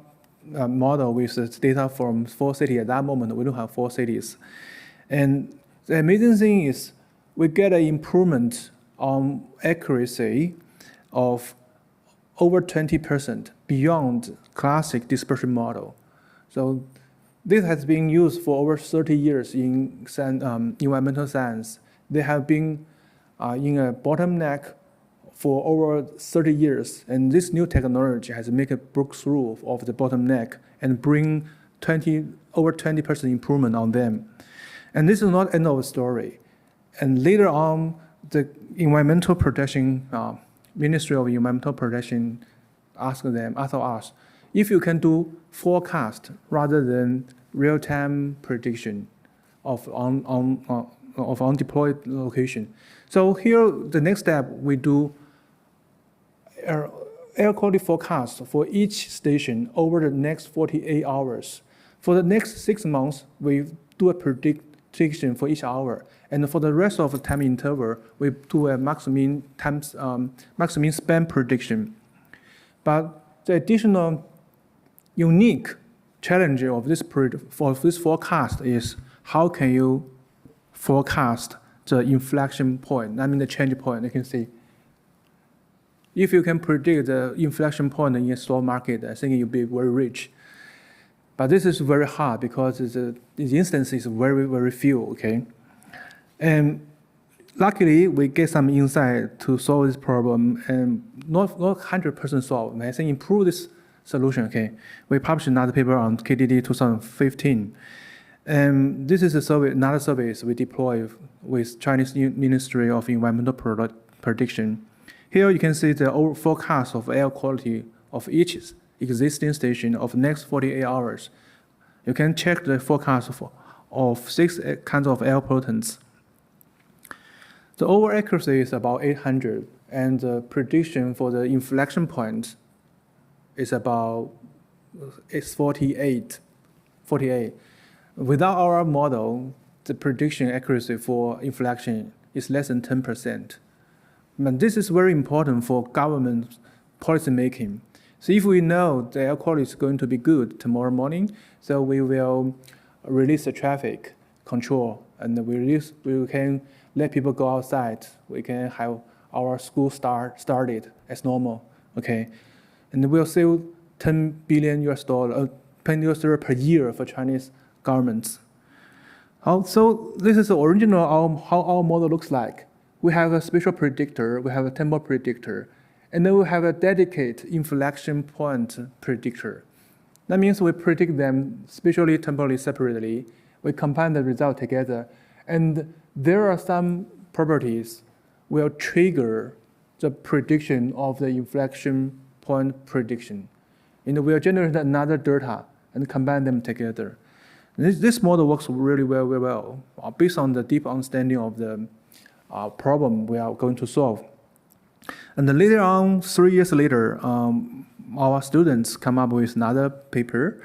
model with the data from 4 cities. At that moment, we don't have 4 cities. And the amazing thing is we get an improvement on accuracy of over 20% beyond classic dispersion model. So this has been used for over 30 years in environmental science. They have been in a bottleneck for over 30 years, and this new technology has made a breakthrough of the bottleneck and bring over 20% improvement on them. And this is not the end of the story. And later on, the Environmental Protection, Ministry of Environmental Protection asked us, if you can do forecast rather than real-time prediction of undeployed location. So here, the next step, we do air quality forecast for each station over the next 48 hours. For the next 6 months, we do a prediction for each hour. And for the rest of the time interval, we do a maximum span prediction. But the additional unique challenge of this forecast is how can you forecast the inflection point, I mean the change point, you can see. If you can predict the inflection point in a stock market, I think you'll be very rich. But this is very hard because the instance is very, very few, okay? And luckily, we get some insight to solve this problem, and not 100% solve. I think improve this solution, okay? We published another paper on KDD2015. And this is another service we deploy with Chinese Ministry of Environmental Prediction. Here you can see the forecast of air quality of each existing station of next 48 hours. You can check the forecast of 6 kinds of air pollutants. The overall accuracy is about 800, and the prediction for the inflection point is 48. Without our model, the prediction accuracy for inflection is less than 10%. But this is very important for government policy making. So if we know the air quality is going to be good tomorrow morning, so we will release the traffic control, and we can let people go outside. We can have our school started as normal, okay? And we'll save $10 billion per year for Chinese governments. So this is the original how our model looks like. We have a spatial predictor, we have a temporal predictor, and then we have a dedicated inflection point predictor. That means we predict them spatially, temporally, separately. We combine the result together, and there are some properties will trigger the prediction of the inflection point prediction. We'll generate another data and combine them together. This model works really well, based on the deep understanding of the problem we are going to solve. And then later on, 3 years later, our students come up with another paper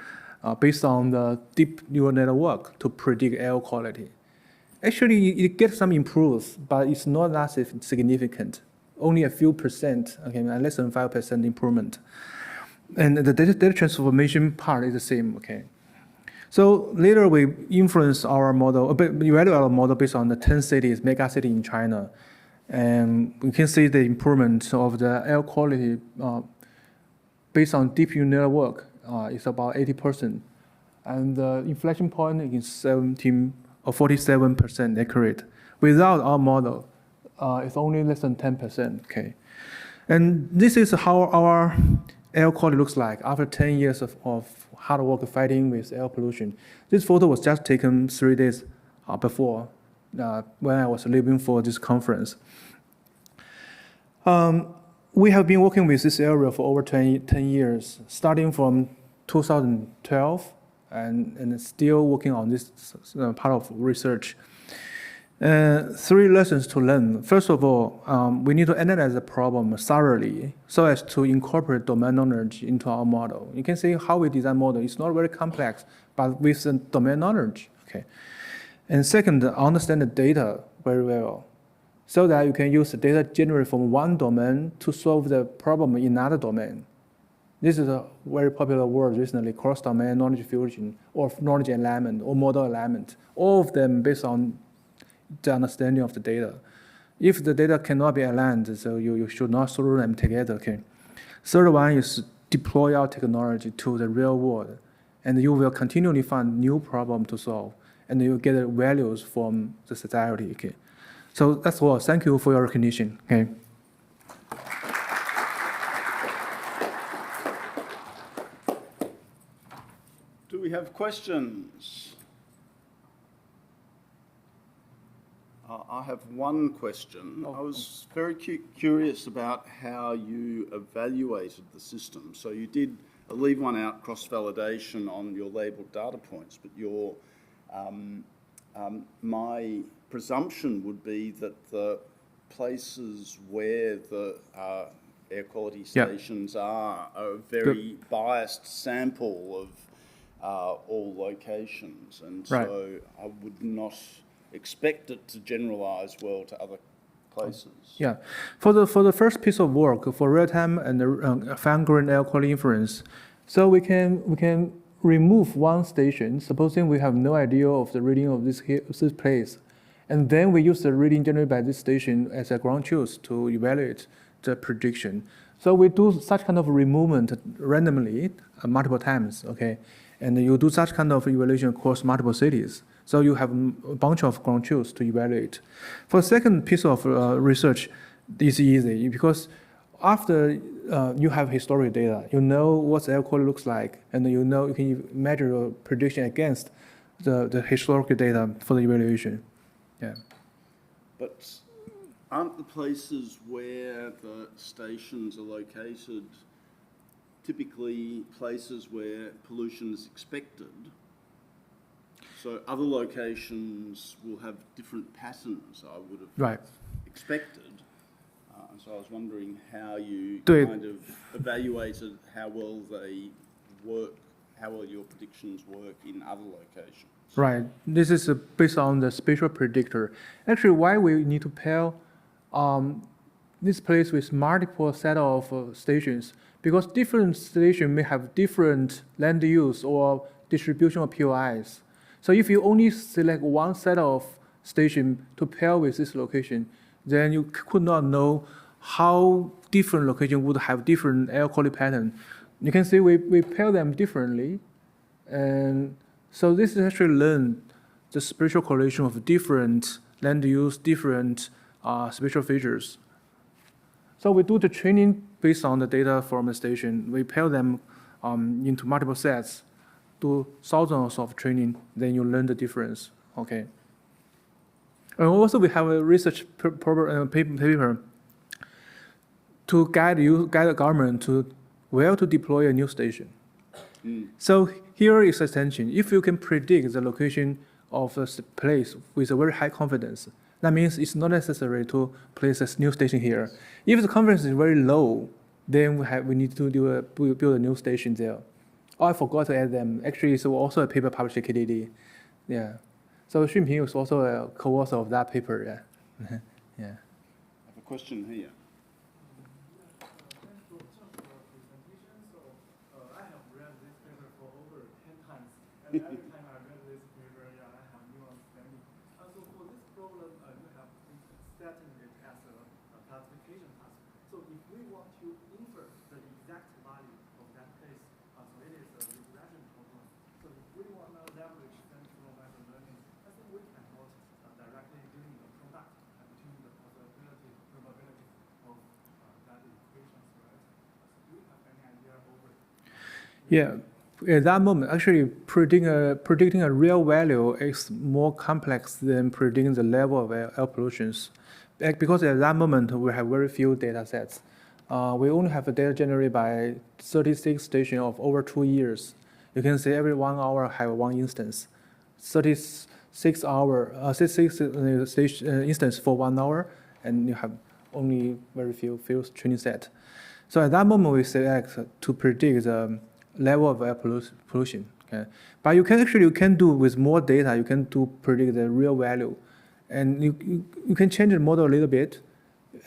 based on the deep neural network to predict air quality. Actually, it gets some improves, but it's not that significant. Only a few percent, okay, less than 5% improvement. And the data transformation part is the same, okay. So later we influence our model, we evaluate our model based on the 10 cities, mega city in China. And we can see the improvement of the air quality based on deep neural network is about 80%. And the inflection point is 17 or 47% accurate. Without our model, it's only less than 10%, okay. And this is how our air quality looks like after 10 years of hard work fighting with air pollution. This photo was just taken 3 days before when I was leaving for this conference. We have been working with this area for over 10 years, starting from 2012, and still working on this part of research. 3 lessons to learn. First of all, we need to analyze the problem thoroughly so as to incorporate domain knowledge into our model. You can see how we design model. It's not very complex, but with the domain knowledge. Okay. And second, understand the data very well so that you can use the data generated from one domain to solve the problem in another domain. This is a very popular word recently, cross-domain knowledge fusion, or knowledge alignment, or model alignment. All of them based on the understanding of the data. If the data cannot be aligned, so you should not throw them together, okay? Third one is deploy our technology to the real world, and you will continually find new problems to solve, and you get values from the society, okay? So that's all. Thank you for your recognition, okay? Do we have questions? I have one question. I was very curious about how you evaluated the system. So you did leave one out, cross-validation on your labeled data points, but your my presumption would be that the places where the air quality stations are a very biased sample of all locations, and so I would not expect it to generalize well to other places. Yeah, for the first piece of work for real-time and fine-grained air quality inference, so we can remove one station. Supposing we have no idea of the reading of this place, and then we use the reading generated by this station as a ground truth to evaluate the prediction. So we do such kind of removement randomly multiple times, okay? And you do such kind of evaluation across multiple cities. So you have a bunch of ground truths to evaluate. For the second piece of research, it's easy because after you have historic data, you know what the air quality looks like, and you know you can measure your prediction against the historical data for the evaluation. Yeah. But aren't the places where the stations are located typically places where pollution is expected? So other locations will have different patterns, I would have expected. So I was wondering how you kind of evaluated how well they work, how well your predictions work in other locations. Right. This is based on the spatial predictor. Actually, why we need to pair this place with multiple set of stations? Because different stations may have different land use or distribution of POIs. So if you only select one set of station to pair with this location, then you could not know how different location would have different air quality pattern. You can see we pair them differently. And so this is actually learn the spatial correlation of different land use, different spatial features. So we do the training based on the data from the station. We pair them into multiple sets, do thousands of training, then you learn the difference, okay? And also we have a research paper to guide the government to where to deploy a new station. So here is the tension. If you can predict the location of a place with a very high confidence, that means it's not necessary to place a new station here. If the confidence is very low, then we need to build a new station there. Oh, I forgot to add them. Actually, it's also a paper published at KDD. Yeah. So Xunping was also a co-author of that paper. Yeah. Yeah. I have a question here. Every time I read this paper, I have new understanding. So for this problem, you have setting it as a classification task. So if we want to infer the exact value of that place, so it is a regression problem. So if we want to leverage central machine learning, I think we cannot directly doing the product between the probability of that equations, right? So do you have any idea over it? Yeah. At that moment, actually predicting a real value is more complex than predicting the level of air pollutions. Because at that moment, we have very few data sets. We only have data generated by 36 stations of over 2 years. You can say every 1 hour have one instance. 36 instance for 1 hour, and you have only very few training set. So at that moment, we select to predict the level of air pollution. Okay? But you can do with more data, you can predict the real value. And you can change the model a little bit.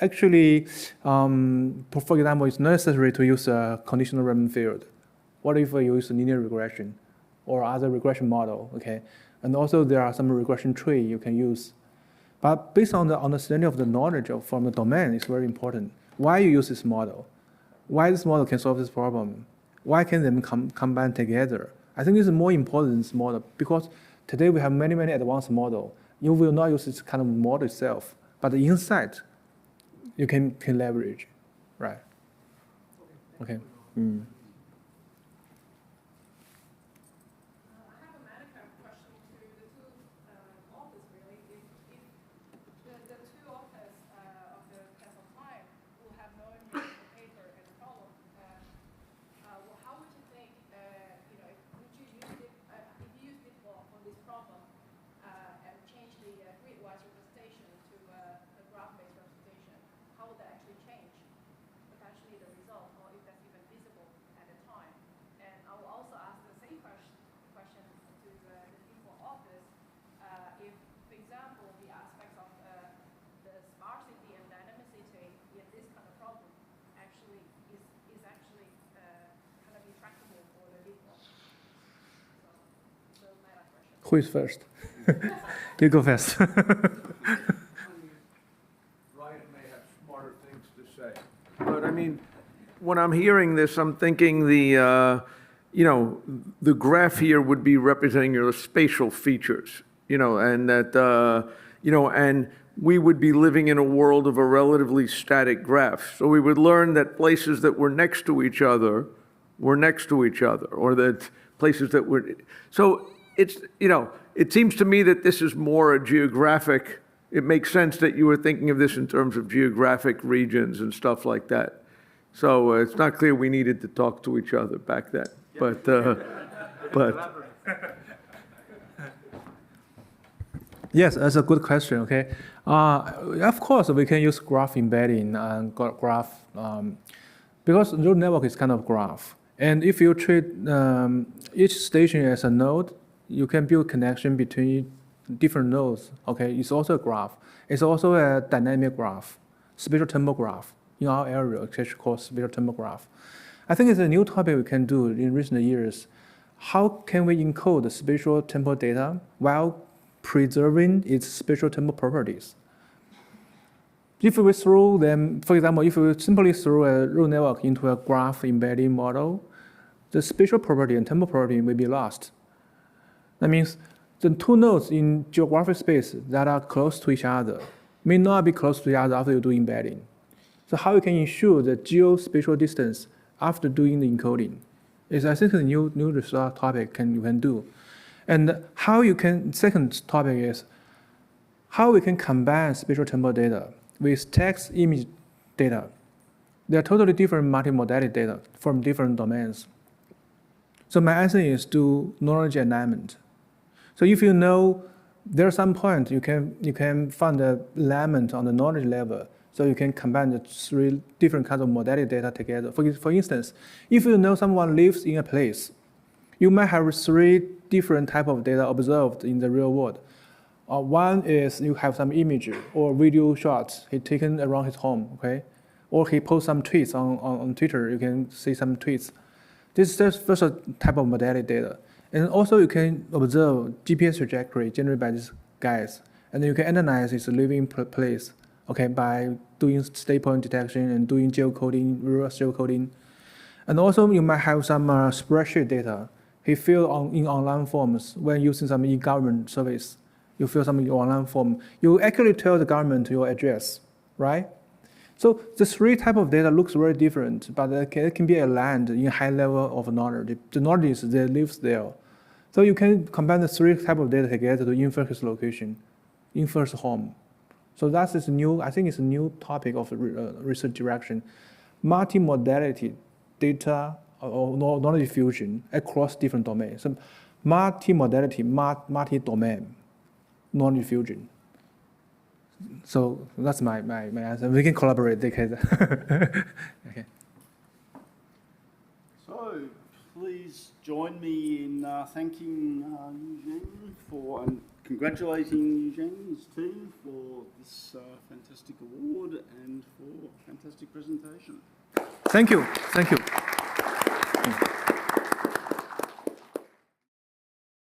Actually, for example, it's not necessary to use a conditional random field. What if you use a linear regression or other regression model, okay? And also there are some regression tree you can use. But based on the understanding of the knowledge from the domain, it's very important. Why you use this model? Why this model can solve this problem? Why can them combine together? I think this is more important than this model because today we have many advanced models. You will not use this kind of model itself, but the insight you can leverage, right? Okay. Mm. I have a medical question to the two authors, really. If the two authors of the test of time will have no interest in the paper and the problem, how would you think, would you use it, if you use DeepWalk on this problem and change the grid-wise representation to a graph-based representation, how would that actually change potentially the result, or if that's even visible at the time? And I will also ask the same question to the DeepWalk authors. If, for example, the aspects of the sparsity and dynamicity in this kind of problem actually is actually kind of intractable for the DeepWalk. So my last question. Who is first? You go first. Ryan may have smarter things to say. mean, when I'm hearing this, I'm thinking the graph here would be representing your spatial features, and that, and we would be living in a world of a relatively static graph. So we would learn that places that were next to each other were next to each other, or that places that were, so it's, it seems to me that this is more a geographic, it makes sense that you were thinking of this in terms of geographic regions and stuff like that. So it's not clear we needed to talk to each other back then, but. Yes, that's a good question, okay? Of course, we can use graph embedding and graph, because neural network is kind of graph. And if you treat each station as a node, you can build connection between different nodes, okay? It's also a graph. It's also a dynamic graph, spatial temporal graph. In our area, it's actually called spatial temporal graph. I think it's a new topic we can do in recent years. How can we encode the spatial temporal data while preserving its spatial temporal properties? If we throw them, for example, if we simply throw a neural network into a graph embedding model, the spatial property and temporal property will be lost. That means the two nodes in geographic space that are close to each other may not be close to each other after you do embedding. So how you can ensure the geospatial distance after doing the encoding is, I think, a new research topic you can do. And how you can, second topic is how we can combine spatial temporal data with text image data. They're totally different multimodality data from different domains. So my answer is do knowledge alignment. So if you know there's some point you can find the alignment on the knowledge level, so you can combine the three different kinds of modality data together. For instance, if you know someone lives in a place, you might have three different types of data observed in the real world. One is you have some image or video shots he taken around his home, okay? Or he posts some tweets on Twitter, you can see some tweets. This is the first type of modality data. And also you can observe GPS trajectory generated by these guys. And then you can analyze his living place, okay, by doing stay point detection and doing geocoding, reverse geocoding. And also you might have some spreadsheet data. He filled in online forms when using some e-government service. You fill some online form. You accurately tell the government your address, right? So the three types of data looks very different, but it can be aligned in high level of knowledge. The knowledge is that lives there. So you can combine the three types of data together to infer his location, infer his home. So that is new, I think it's a new topic of research direction. Multimodality data or knowledge fusion across different domains. So multimodality, multi-domain knowledge fusion. So that's my answer. We can collaborate together. Okay. So please join me in thanking Eugene for and congratulating Eugene's team for this fantastic award and for a fantastic presentation. Thank you.